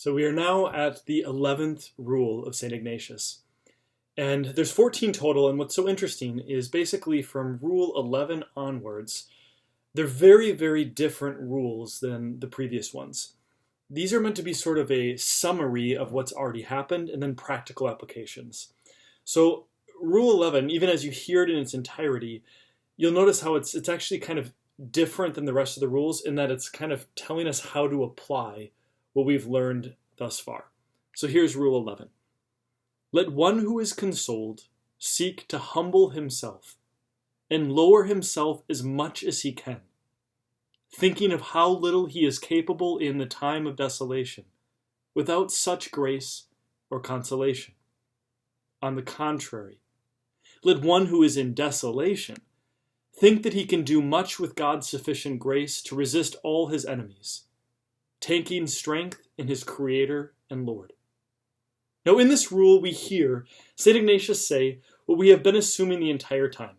So we are now at the 11th rule of St. Ignatius. And there's 14 total, and what's so interesting is basically from rule 11 onwards, they're very, very different rules than the previous ones. These are meant to be sort of a summary of what's already happened and then practical applications. So rule 11, even as you hear it in its entirety, you'll notice how it's actually kind of different than the rest of the rules in that it's kind of telling us how to apply what we've learned thus far. So here's rule 11. Let one who is consoled seek to humble himself and lower himself as much as he can, thinking of how little he is capable in the time of desolation, without such grace or consolation. On the contrary, let one who is in desolation think that he can do much with God's sufficient grace to resist all his enemies, taking strength in his Creator and Lord. Now in this rule we hear St. Ignatius say what we have been assuming the entire time.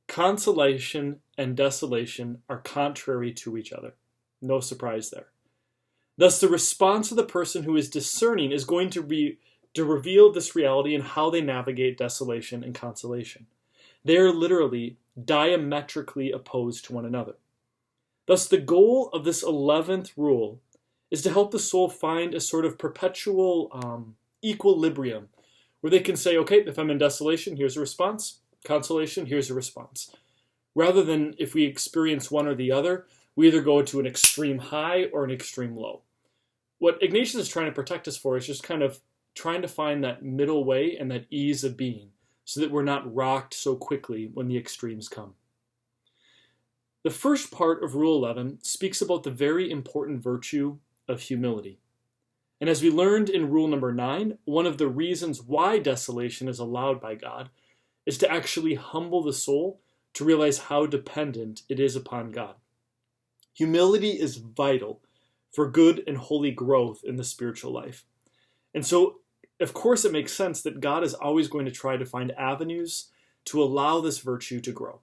Consolation and desolation are contrary to each other. No surprise there. Thus the response of the person who is discerning is going to be to reveal this reality and how they navigate desolation and consolation. They are literally diametrically opposed to one another. Thus, the goal of this 11th rule is to help the soul find a sort of perpetual equilibrium where they can say, okay, if I'm in desolation, here's a response. Consolation, here's a response. Rather than if we experience one or the other, we either go to an extreme high or an extreme low. What Ignatius is trying to protect us for is just kind of trying to find that middle way and that ease of being so that we're not rocked so quickly when the extremes come. The first part of Rule 11 speaks about the very important virtue of humility. And as we learned in Rule number 9, one of the reasons why desolation is allowed by God is to actually humble the soul to realize how dependent it is upon God. Humility is vital for good and holy growth in the spiritual life. And so, of course, it makes sense that God is always going to try to find avenues to allow this virtue to grow.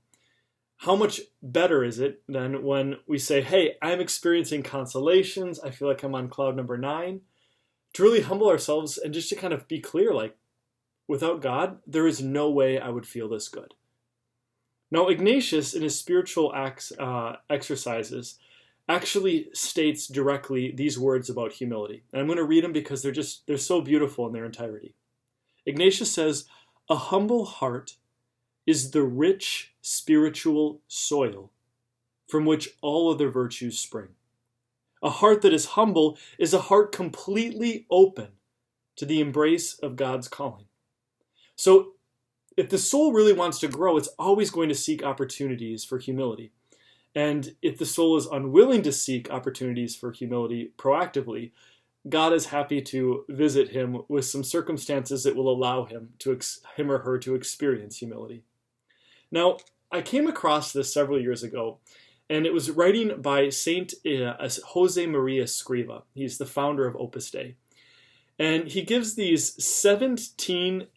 How much better is it than when we say, hey, I'm experiencing consolations, I feel like I'm on cloud number 9, to really humble ourselves and just to kind of be clear, like, without God, there is no way I would feel this good. Now, Ignatius, in his spiritual exercises, actually states directly these words about humility. And I'm going to read them because they're so beautiful in their entirety. Ignatius says, a humble heart is the rich spiritual soil from which all other virtues spring. A heart that is humble is a heart completely open to the embrace of God's calling. So if the soul really wants to grow, it's always going to seek opportunities for humility. And if the soul is unwilling to seek opportunities for humility proactively, God is happy to visit him with some circumstances that will allow him or her to experience humility. Now, I came across this several years ago, and it was writing by Saint Jose Maria Escriva. He's the founder of Opus Dei. And he gives these 17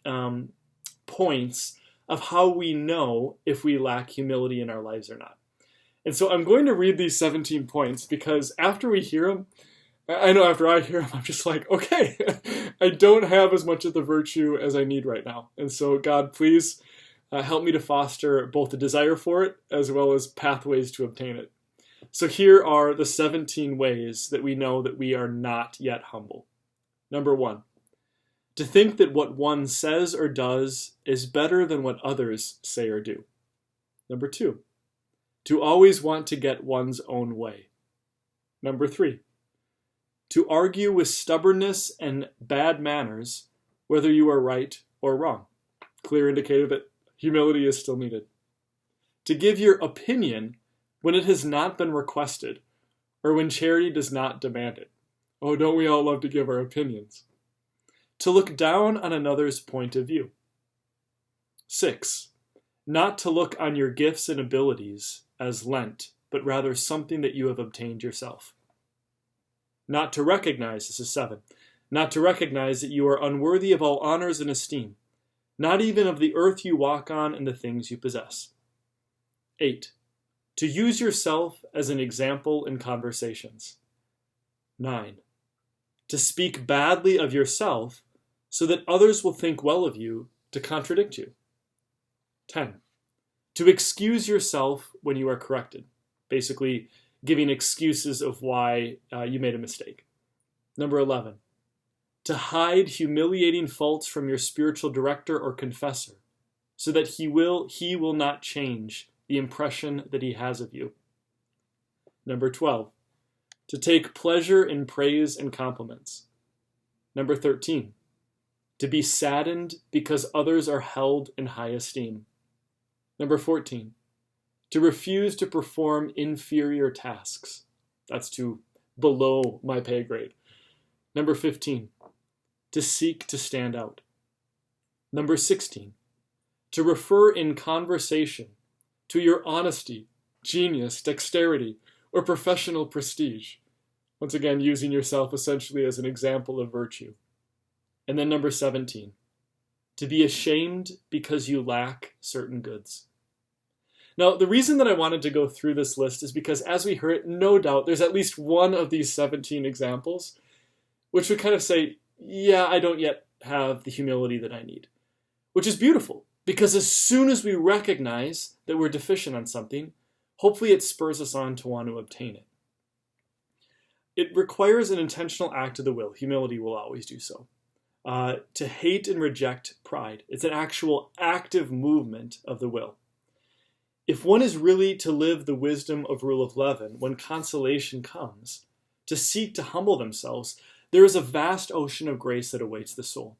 points of how we know if we lack humility in our lives or not. And so I'm going to read these 17 points because after we hear them, after I hear them, I'm just like, okay, I don't have as much of the virtue as I need right now. And so God, please help me to foster both the desire for it as well as pathways to obtain it. So here are the 17 ways that we know that we are not yet humble. Number 1, to think that what one says or does is better than what others say or do. Number 2, to always want to get one's own way. Number 3, to argue with stubbornness and bad manners whether you are right or wrong. Clear indicator that humility is still needed. To give your opinion when it has not been requested or when charity does not demand it. Oh, don't we all love to give our opinions? To look down on another's point of view. 6, not to look on your gifts and abilities as lent, but rather something that you have obtained yourself. Not to recognize, this is 7, not to recognize that you are unworthy of all honors and esteem, not even of the earth you walk on and the things you possess. 8, to use yourself as an example in conversations. 9, to speak badly of yourself so that others will think well of you to contradict you. 10. To excuse yourself when you are corrected, basically giving excuses of why you made a mistake. Number 11. To hide humiliating faults from your spiritual director or confessor so that he will not change the impression that he has of you. Number 12. To take pleasure in praise and compliments. Number 13. To be saddened because others are held in high esteem. Number 14. To refuse to perform inferior tasks. That's to below my pay grade. Number 15. To seek to stand out. Number 16. To refer in conversation to your honesty, genius, dexterity, or professional prestige. Once again, using yourself essentially as an example of virtue. And then number 17. To be ashamed because you lack certain goods. Now, the reason that I wanted to go through this list is because, as we heard, no doubt there's at least one of these 17 examples which would kind of say, yeah, I don't yet have the humility that I need. Which is beautiful, because as soon as we recognize that we're deficient on something, hopefully it spurs us on to want to obtain it. It requires an intentional act of the will. Humility will always do so. To hate and reject pride. It's an actual active movement of the will. If one is really to live the wisdom of Rule of 11, when consolation comes, to seek to humble themselves, there is a vast ocean of grace that awaits the soul.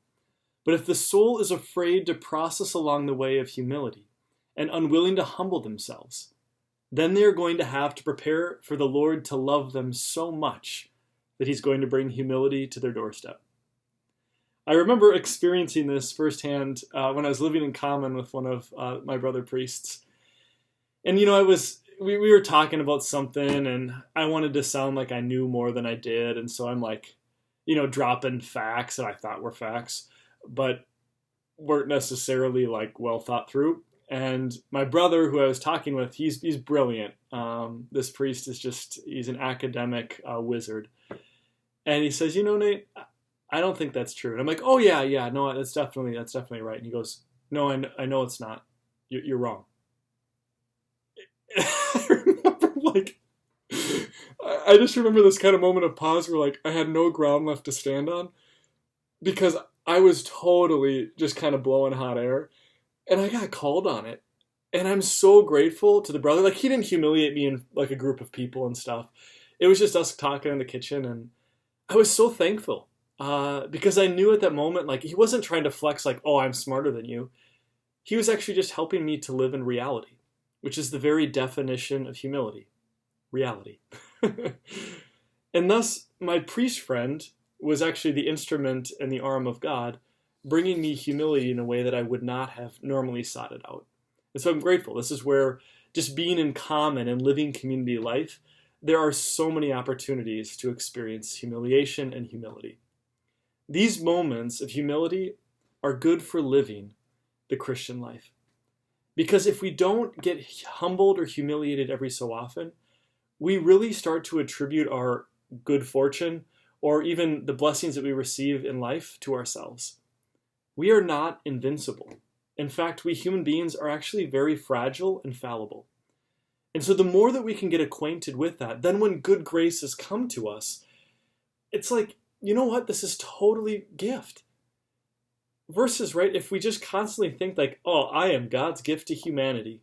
But if the soul is afraid to process along the way of humility and unwilling to humble themselves, then they are going to have to prepare for the Lord to love them so much that he's going to bring humility to their doorstep. I remember experiencing this firsthand when I was living in common with one of my brother priests. And, you know, we were talking about something, and I wanted to sound like I knew more than I did. And so I'm like, you know, dropping facts that I thought were facts, but weren't necessarily like well thought through. And my brother, who I was talking with, he's brilliant. This priest is he's an academic wizard. And he says, you know, Nate, I don't think that's true. And I'm like, oh yeah, no, that's definitely right. And he goes, no, I know it's not. You're wrong. I remember, like, I just remember this kind of moment of pause where, like, I had no ground left to stand on because I was totally just kind of blowing hot air, and I got called on it. And I'm so grateful to the brother. Like, he didn't humiliate me in, like, a group of people and stuff. It was just us talking in the kitchen, and I was so thankful because I knew at that moment, like, he wasn't trying to flex, like, oh, I'm smarter than you. He was actually just helping me to live in reality, which is the very definition of humility. Reality. And thus, my priest friend was actually the instrument and the arm of God, bringing me humility in a way that I would not have normally sought it out. And so I'm grateful. This is where just being in common and living community life, there are so many opportunities to experience humiliation and humility. These moments of humility are good for living the Christian life. Because if we don't get humbled or humiliated every so often, we really start to attribute our good fortune or even the blessings that we receive in life to ourselves. We are not invincible. In fact, we human beings are actually very fragile and fallible. And so the more that we can get acquainted with that, then when good graces come to us, it's like, you know what? This is totally gift. Versus, right, if we just constantly think like, oh, I am God's gift to humanity,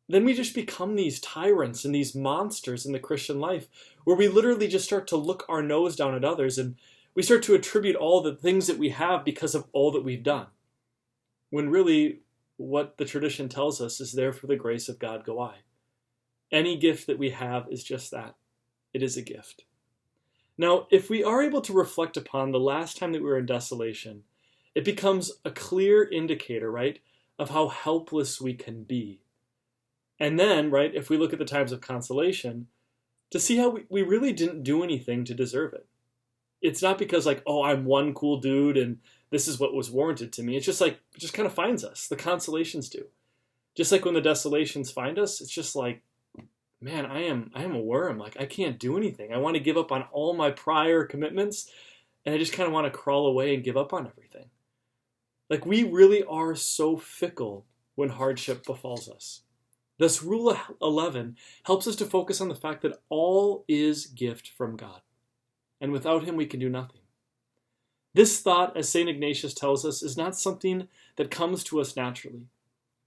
then we just become these tyrants and these monsters in the Christian life where we literally just start to look our nose down at others and we start to attribute all the things that we have because of all that we've done. When really what the tradition tells us is there for the grace of God go I. Any gift that we have is just that. It is a gift. Now, if we are able to reflect upon the last time that we were in desolation, it becomes a clear indicator, right, of how helpless we can be. And then, right, if we look at the times of consolation, to see how we really didn't do anything to deserve it. It's not because like, oh, I'm one cool dude and this is what was warranted to me. It's just like, it just kind of finds us. The consolations do. Just like when the desolations find us, it's just like, man, I am a worm. Like, I can't do anything. I want to give up on all my prior commitments. and I just kind of want to crawl away and give up on everything. Like, we really are so fickle when hardship befalls us. This rule 11 helps us to focus on the fact that all is gift from God, and without him we can do nothing. This thought, as St. Ignatius tells us, is not something that comes to us naturally.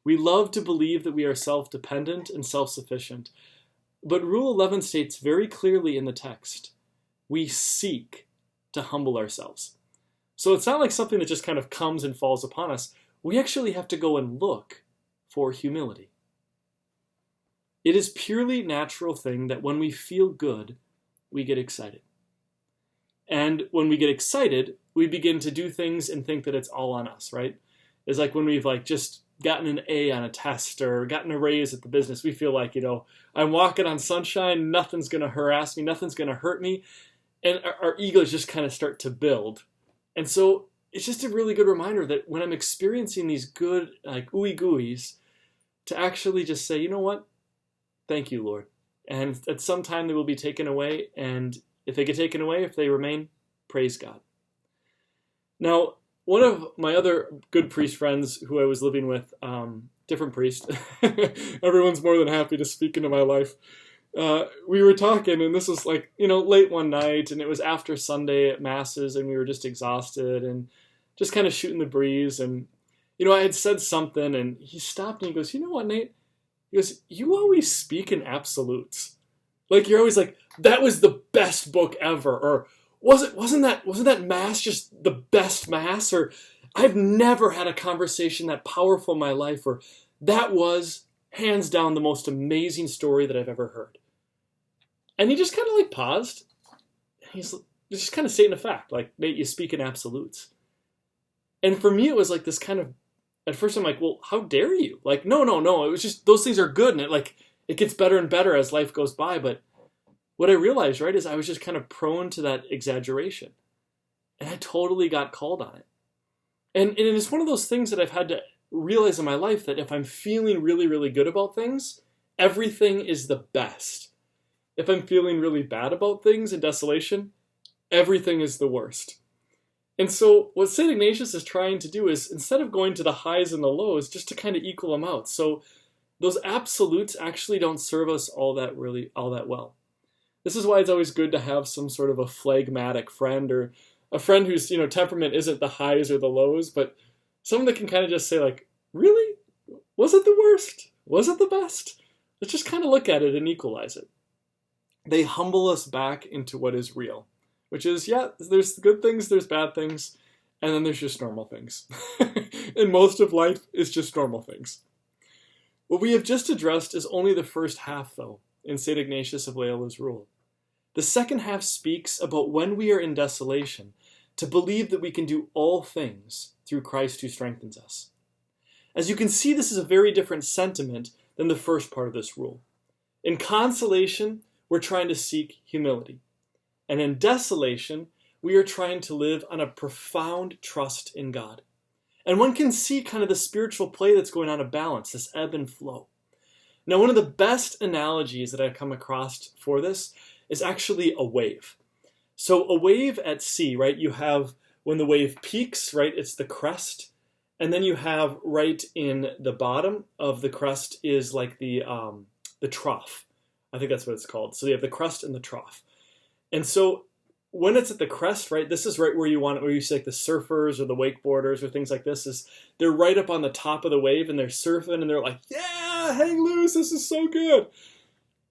We love to believe that we are self-dependent and self-sufficient, but Rule 11 states very clearly in the text, we seek to humble ourselves. So it's not like something that just kind of comes and falls upon us. We actually have to go and look for humility. It is purely natural thing that when we feel good, we get excited. And when we get excited, we begin to do things and think that it's all on us, right? It's like when we've just gotten an A on a test or gotten a raise at the business, we feel like, I'm walking on sunshine, nothing's going to harass me, nothing's going to hurt me. And our egos just kind of start to build. And so it's just a really good reminder that when I'm experiencing these good, ooey gooeys, to actually just say, you know what? Thank you, Lord. And at some time they will be taken away. And if they get taken away, if they remain, praise God. Now, one of my other good priest friends who I was living with, different priest, everyone's more than happy to speak into my life. We were talking, and this was late one night, and it was after Sunday at masses, and we were just exhausted and just kind of shooting the breeze. And, I had said something, and he stopped and he goes, you know what, Nate? He goes, you always speak in absolutes. You're always like, that was the best book ever, or wasn't that mass just the best mass, or I've never had a conversation that powerful in my life, or that was hands down the most amazing story that I've ever heard. And he just kind of paused. He's just kind of stating a fact, Nate, you speak in absolutes. And for me, it was this kind of, at first I'm like, well, how dare you? No. It was just, those things are good. And it gets better and better as life goes by. But what I realized, right, is I was just kind of prone to that exaggeration. And I totally got called on it. And it's one of those things that I've had to realize in my life, that if I'm feeling really, really good about things, everything is the best. If I'm feeling really bad about things in desolation, everything is the worst. And so what St. Ignatius is trying to do is, instead of going to the highs and the lows, just to kind of equal them out. So those absolutes actually don't serve us all that well. This is why it's always good to have some sort of a phlegmatic friend, or a friend whose temperament isn't the highs or the lows, but someone that can kind of just say really? Was it the worst? Was it the best? Let's just kind of look at it and equalize it. They humble us back into what is real, which is, there's good things, there's bad things, and then there's just normal things. And most of life is just normal things. What we have just addressed is only the first half, though, in St. Ignatius of Loyola's rule. The second half speaks about when we are in desolation, to believe that we can do all things through Christ who strengthens us. As you can see, this is a very different sentiment than the first part of this rule. In consolation, we're trying to seek humility. And in desolation, we are trying to live on a profound trust in God. And one can see kind of the spiritual play that's going on, a balance, this ebb and flow. Now, one of the best analogies that I've come across for this is actually a wave. So a wave at sea, right, you have when the wave peaks, right, it's the crest. And then you have right in the bottom of the crest is the trough. I think that's what it's called. So you have the crest and the trough. And so when it's at the crest, right, this is right where you want it, where you see the surfers or the wakeboarders or things like this, is they're right up on the top of the wave and they're surfing and they're like, yeah, hang loose, this is so good.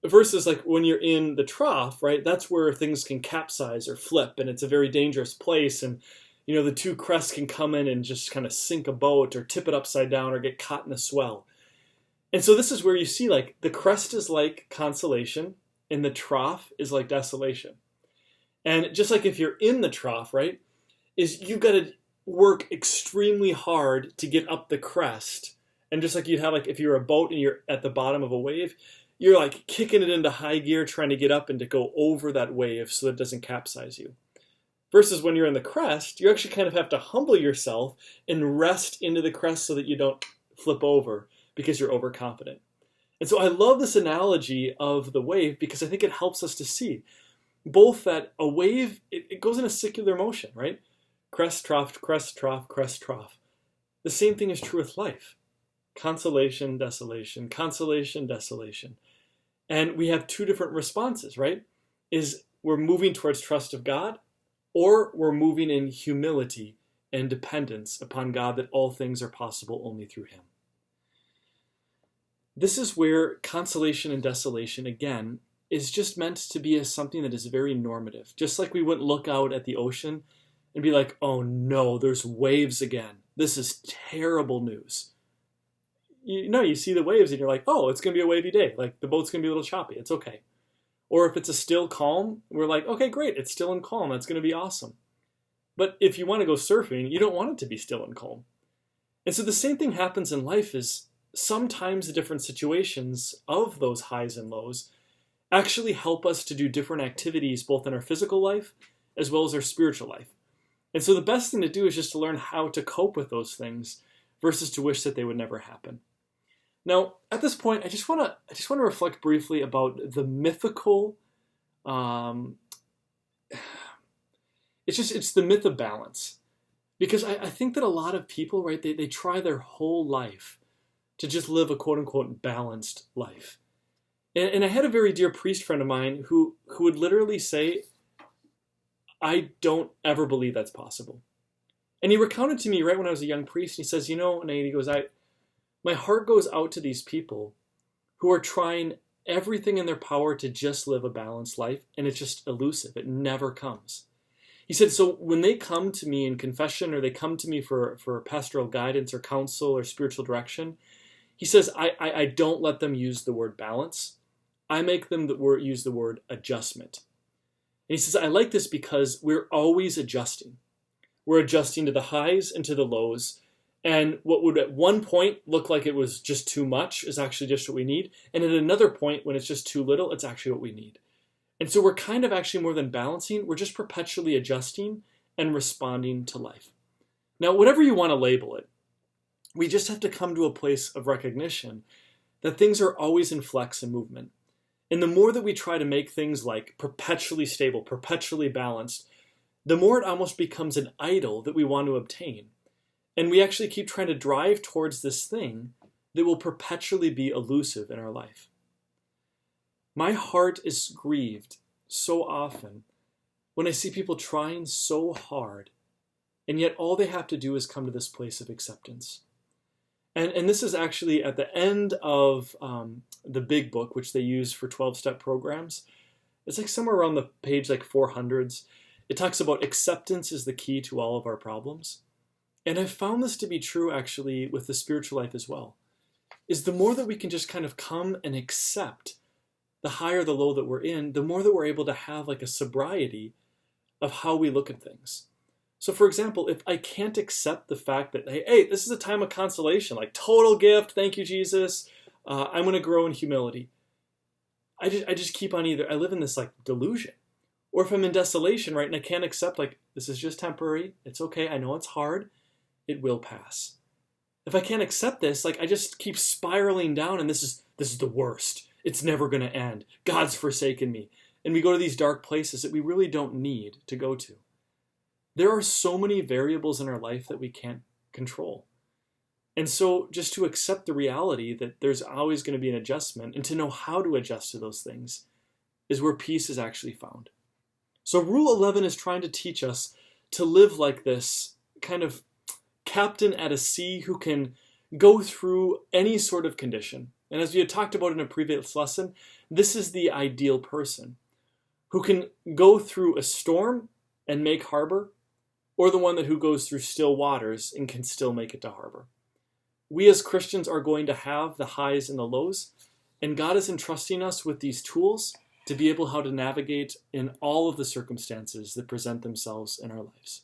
Versus when you're in the trough, right, that's where things can capsize or flip, and it's a very dangerous place. And, the two crests can come in and just kind of sink a boat or tip it upside down or get caught in a swell. And so this is where you see the crest is like consolation and the trough is like desolation. And just like if you're in the trough, right, is you've got to work extremely hard to get up the crest. And just like you'd have if you're a boat and you're at the bottom of a wave, you're kicking it into high gear trying to get up and to go over that wave so that it doesn't capsize you. Versus when you're in the crest, you actually kind of have to humble yourself and rest into the crest so that you don't flip over because you're overconfident. And so I love this analogy of the wave because I think it helps us to see both that a wave, it goes in a circular motion, right? Crest, trough, crest, trough, crest, trough. The same thing is true with life. Consolation, desolation, consolation, desolation. And we have two different responses, right? Is we're moving towards trust of God, or we're moving in humility and dependence upon God that all things are possible only through him. This is where consolation and desolation, again, is just meant to be something that is very normative. Just like we wouldn't look out at the ocean and be like, oh no, there's waves again. This is terrible news. You see the waves and you're like, oh, it's going to be a wavy day. Like the boat's going to be a little choppy. It's okay. Or if it's a still calm, we're like, okay, great. It's still and calm. That's going to be awesome. But if you want to go surfing, you don't want it to be still and calm. And so the same thing happens in life is sometimes the different situations of those highs and lows actually help us to do different activities both in our physical life as well as our spiritual life. And so the best thing to do is just to learn how to cope with those things versus to wish that they would never happen. Now, at this point, I just want to reflect briefly about the mythical. It's the myth of balance, because I think that a lot of people, right, they try their whole life to just live a quote unquote balanced life. And I had a very dear priest friend of mine who would literally say, I don't ever believe that's possible. And he recounted to me right when I was a young priest, and he says, Nate, he goes, my heart goes out to these people who are trying everything in their power to just live a balanced life, and it's just elusive. It never comes. He said, so when they come to me in confession or they come to me for pastoral guidance or counsel or spiritual direction, he says, I don't let them use the word balance. I make them use the word adjustment. And he says, I like this because we're always adjusting. We're adjusting to the highs and to the lows. And what would at one point look like it was just too much is actually just what we need. And at another point, when it's just too little, it's actually what we need. And so we're kind of actually more than balancing, we're just perpetually adjusting and responding to life. Now, whatever you want to label it, we just have to come to a place of recognition that things are always in flux and movement. And the more that we try to make things like perpetually stable, perpetually balanced, the more it almost becomes an idol that we want to obtain. And we actually keep trying to drive towards this thing that will perpetually be elusive in our life. My heart is grieved so often when I see people trying so hard, and yet all they have to do is come to this place of acceptance. And this is actually at the end of the big book, which they use for 12-step programs. It's like somewhere around the page like 400s. It talks about acceptance is the key to all of our problems. And I've found this to be true actually with the spiritual life as well, is the more that we can just kind of come and accept the higher the low that we're in, the more that we're able to have like a sobriety of how we look at things. So for example, if I can't accept the fact that, hey, this is a time of consolation, like total gift, thank you, Jesus, I'm going to grow in humility. I just keep on I live in this like delusion. Or if I'm in desolation, right, and I can't accept like, this is just temporary, it's okay, I know it's hard, it will pass. If I can't accept this, like I just keep spiraling down and this is the worst. It's never going to end. God's forsaken me. And we go to these dark places that we really don't need to go to. There are so many variables in our life that we can't control. And so just to accept the reality that there's always going to be an adjustment and to know how to adjust to those things is where peace is actually found. So Rule 11 is trying to teach us to live like this kind of captain at a sea who can go through any sort of condition. And as we had talked about in a previous lesson, this is the ideal person who can go through a storm and make harbor, or the one who goes through still waters and can still make it to harbor. We as Christians are going to have the highs and the lows, and God is entrusting us with these tools to be able how to navigate in all of the circumstances that present themselves in our lives.